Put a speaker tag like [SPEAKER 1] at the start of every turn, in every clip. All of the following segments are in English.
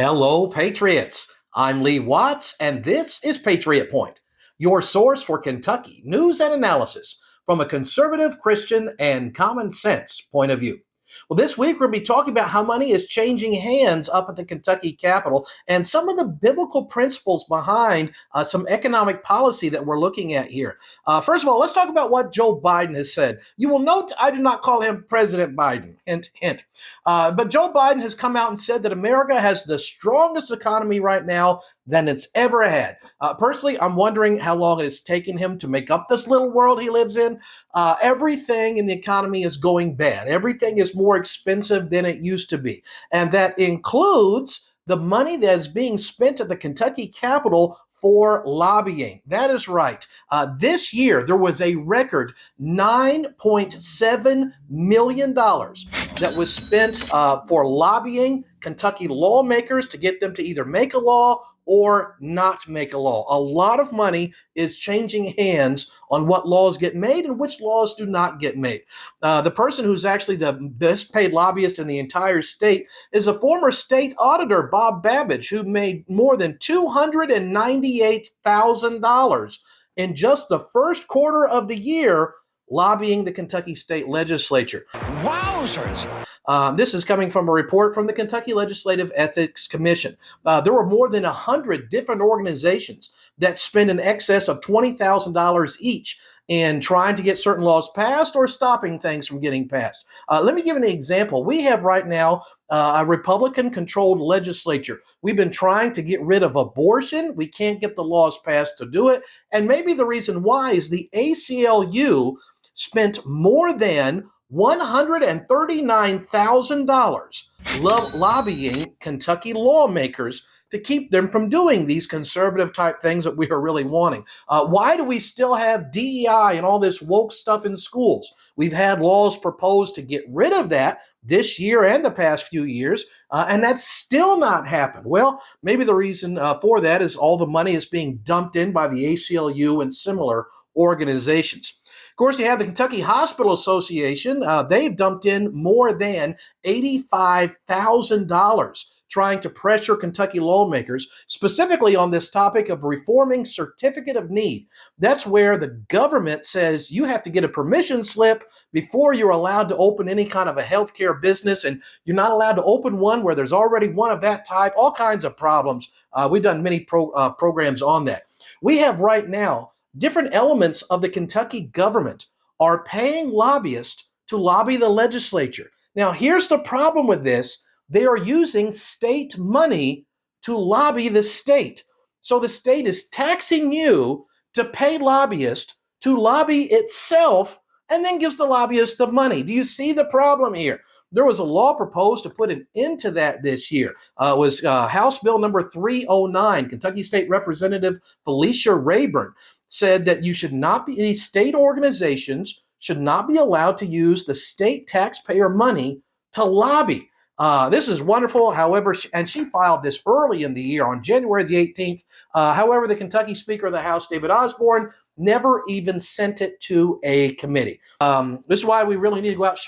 [SPEAKER 1] Hello, Patriots. I'm Lee Watts, and this is Patriot Point, your source for Kentucky news and analysis from a conservative, Christian, and common sense point of view. Well, this week we're going to be talking about how money is changing hands up at the Kentucky Capitol and some of the biblical principles behind some economic policy that we're looking at here. First of all, let's talk about what Joe Biden has said. You will note I do not call him President Biden, hint, hint. But Joe Biden has come out and said that America has the strongest economy right now than it's ever had. Personally, I'm wondering how long it has taken him to make up this little world he lives in. Everything in the economy is going bad. Everything is more expensive than it used to be. And that includes the money that is being spent at the Kentucky Capitol for lobbying. That is right. This year, there was a record $9.7 million that was spent for lobbying Kentucky lawmakers to get them to either make a law or not make a law. A lot of money is changing hands on what laws get made and which laws do not get made. The person who's actually the best paid lobbyist in the entire state is a former state auditor, Bob Babbage, who made more than $298,000 in just the first quarter of the year lobbying the Kentucky State Legislature.
[SPEAKER 2] Wowzers!
[SPEAKER 1] This is coming from a report from the Kentucky Legislative Ethics Commission. There were more than 100 different organizations that spend in excess of $20,000 each in trying to get certain laws passed or stopping things from getting passed. Let me give an example. We have right now a Republican-controlled legislature. We've been trying to get rid of abortion. We can't get the laws passed to do it. And maybe the reason why is the ACLU spent more than $139,000 lobbying Kentucky lawmakers to keep them from doing these conservative type things that we are really wanting. Why do we still have DEI and all this woke stuff in schools? We've had laws proposed to get rid of that this year and the past few years, and that's still not happened. Well, maybe the reason for that is all the money is being dumped in by the ACLU and similar organizations. Of course, you have the Kentucky Hospital Association. They've dumped in more than $85,000 trying to pressure Kentucky lawmakers, specifically on this topic of reforming Certificate of Need. That's where the government says you have to get a permission slip before you're allowed to open any kind of a healthcare business, and you're not allowed to open one where there's already one of that type, all kinds of problems. We've done many programs on that. We have right now different elements of the Kentucky government are paying lobbyists to lobby the legislature. Now, here's the problem with this. They are using state money to lobby the state. So the state is taxing you to pay lobbyists to lobby itself and then gives the lobbyists the money. Do you see the problem here? There was a law proposed to put an end to that this year. It was House Bill number 309. Kentucky State Representative Felicia Rayburn said that these state organizations should not be allowed to use the state taxpayer money to lobby. This is wonderful. However, she filed this early in the year on January the 18th. However, the Kentucky Speaker of the House, David Osborne, never even sent it to a committee. This is why we really need to go out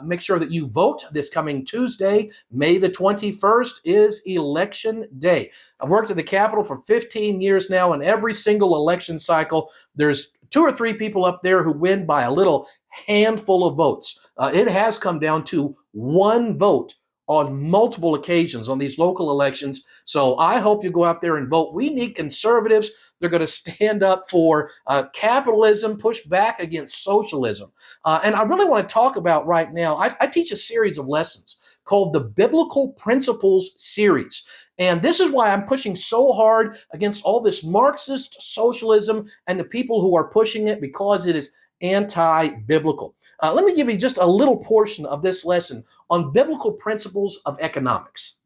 [SPEAKER 1] make sure that you vote this coming Tuesday. May the 21st is Election Day. I've worked at the Capitol for 15 years now, and every single election cycle, there's 2 or 3 people up there who win by a little handful of votes. It has come down to 1 vote on multiple occasions on these local elections. So I hope you go out there and vote. We need conservatives. They're going to stand up for capitalism, push back against socialism. And I really want to talk about right now, I teach a series of lessons called the Biblical Principles Series. And this is why I'm pushing so hard against all this Marxist socialism and the people who are pushing it, because it is anti-biblical. Let me give you just a little portion of this lesson on biblical principles of economics.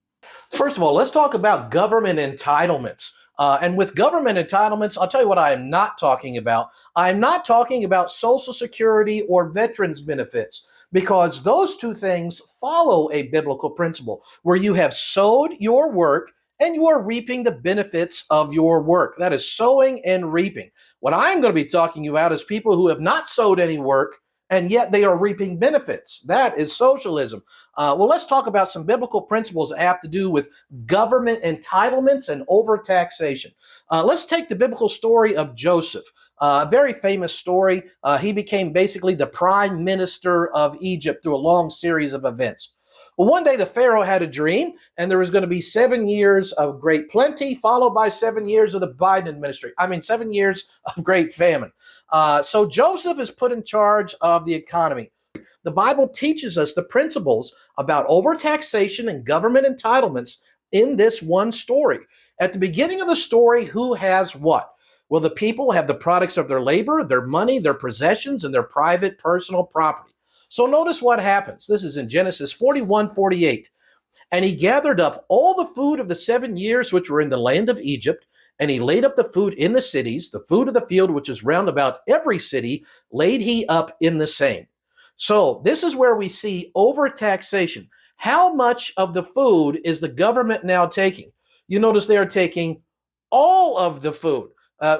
[SPEAKER 1] First of all, let's talk about government entitlements. And with government entitlements, I'll tell you what I am not talking about. I'm not talking about Social Security or veterans benefits, because those two things follow a biblical principle where you have sowed your work and you are reaping the benefits of your work. That is sowing and reaping. What I'm going to be talking about is people who have not sowed any work and yet they are reaping benefits. That is socialism. Well, let's talk about some biblical principles that have to do with government entitlements and overtaxation. Let's take the biblical story of Joseph. A very famous story. He became basically the prime minister of Egypt through a long series of events. Well, one day the Pharaoh had a dream, and there was going to be 7 years of great plenty, followed by 7 years of the Biden administration. 7 years of great famine. So Joseph is put in charge of the economy. The Bible teaches us the principles about overtaxation and government entitlements in this one story. At the beginning of the story, who has what? Well, the people have the products of their labor, their money, their possessions, and their private personal property. So notice what happens. This is in Genesis 41:48. And he gathered up all the food of the 7 years which were in the land of Egypt, and he laid up the food in the cities, the food of the field which is round about every city, laid he up in the same. So this is where we see overtaxation. How much of the food is the government now taking? You notice they are taking all of the food.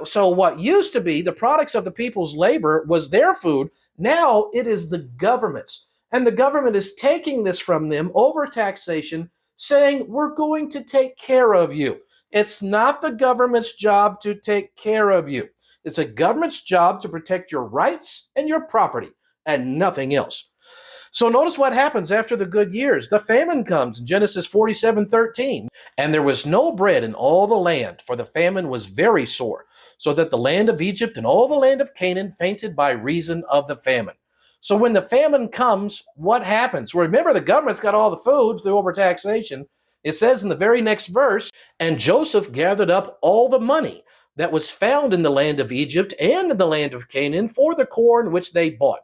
[SPEAKER 1] So what used to be the products of the people's labor was their food. Now it is the government's. And the government is taking this from them, overtaxation, saying, we're going to take care of you. It's not the government's job to take care of you. It's a government's job to protect your rights and your property and nothing else. So notice what happens after the good years. The famine comes in Genesis 47:13. And there was no bread in all the land, for the famine was very sore, so that the land of Egypt and all the land of Canaan fainted by reason of the famine. So when the famine comes, what happens? Well, remember, the government's got all the food through overtaxation. It says in the very next verse, and Joseph gathered up all the money that was found in the land of Egypt and in the land of Canaan for the corn which they bought.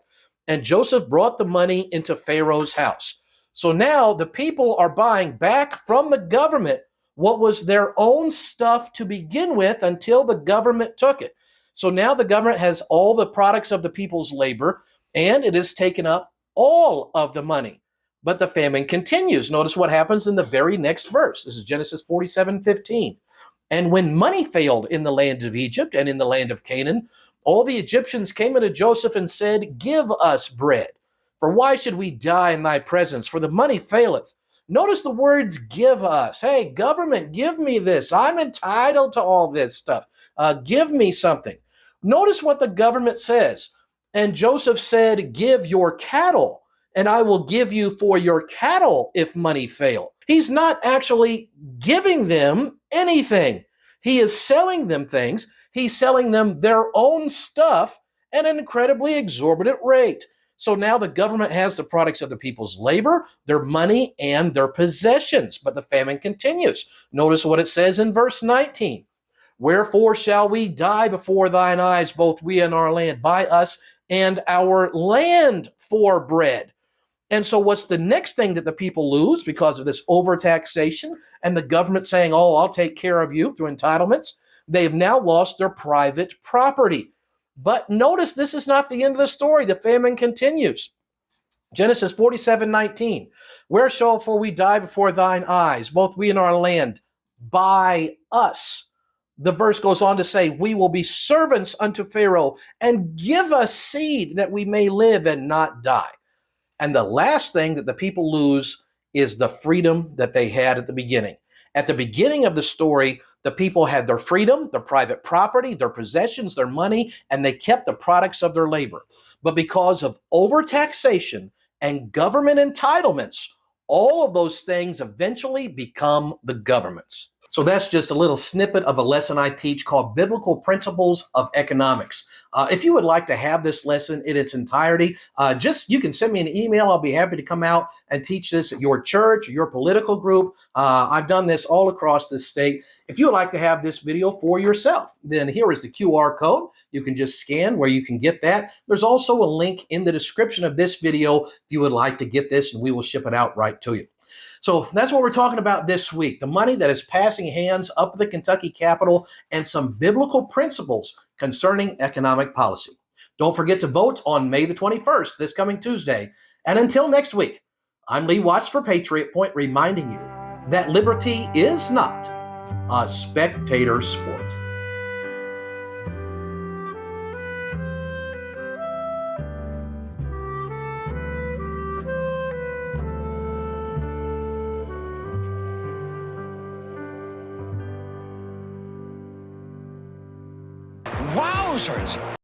[SPEAKER 1] And Joseph brought the money into Pharaoh's house. So now the people are buying back from the government what was their own stuff to begin with until the government took it. So now the government has all the products of the people's labor, and it has taken up all of the money. But the famine continues. Notice what happens in the very next verse. This is Genesis 47:15. And when money failed in the land of Egypt and in the land of Canaan, all the Egyptians came unto Joseph and said, give us bread. For why should we die in thy presence? For the money faileth. Notice the words give us. Hey, government, give me this. I'm entitled to all this stuff. Give me something. Notice what the government says. And Joseph said, give your cattle, and I will give you for your cattle if money fail. He's not actually giving them anything. He is selling them things. He's selling them their own stuff at an incredibly exorbitant rate. So now the government has the products of the people's labor, their money, and their possessions. But the famine continues. Notice what it says in verse 19. Wherefore shall we die before thine eyes, both we and our land, buy us and our land for bread. And so what's the next thing that the people lose because of this overtaxation and the government saying, oh, I'll take care of you through entitlements? They've now lost their private property. But notice this is not the end of the story. The famine continues. Genesis 47:19. Where shall we die before thine eyes, both we and our land, by us? The verse goes on to say, we will be servants unto Pharaoh and give us seed that we may live and not die. And the last thing that the people lose is the freedom that they had at the beginning. At the beginning of the story, the people had their freedom, their private property, their possessions, their money, and they kept the products of their labor. But because of overtaxation and government entitlements, all of those things eventually become the government's. So that's just a little snippet of a lesson I teach called Biblical Principles of Economics. If you would like to have this lesson in its entirety, you can send me an email. I'll be happy to come out and teach this at your church or your political group. I've done this all across this state. If you would like to have this video for yourself, then here is the QR code. You can just scan where you can get that. There's also a link in the description of this video if you would like to get this, and we will ship it out right to you. So that's what we're talking about this week, the money that is passing hands up the Kentucky Capitol and some biblical principles concerning economic policy. Don't forget to vote on May the 21st, this coming Tuesday. And until next week, I'm Lee Watts for Patriot Point, reminding you that liberty is not a spectator sport.
[SPEAKER 2] losers.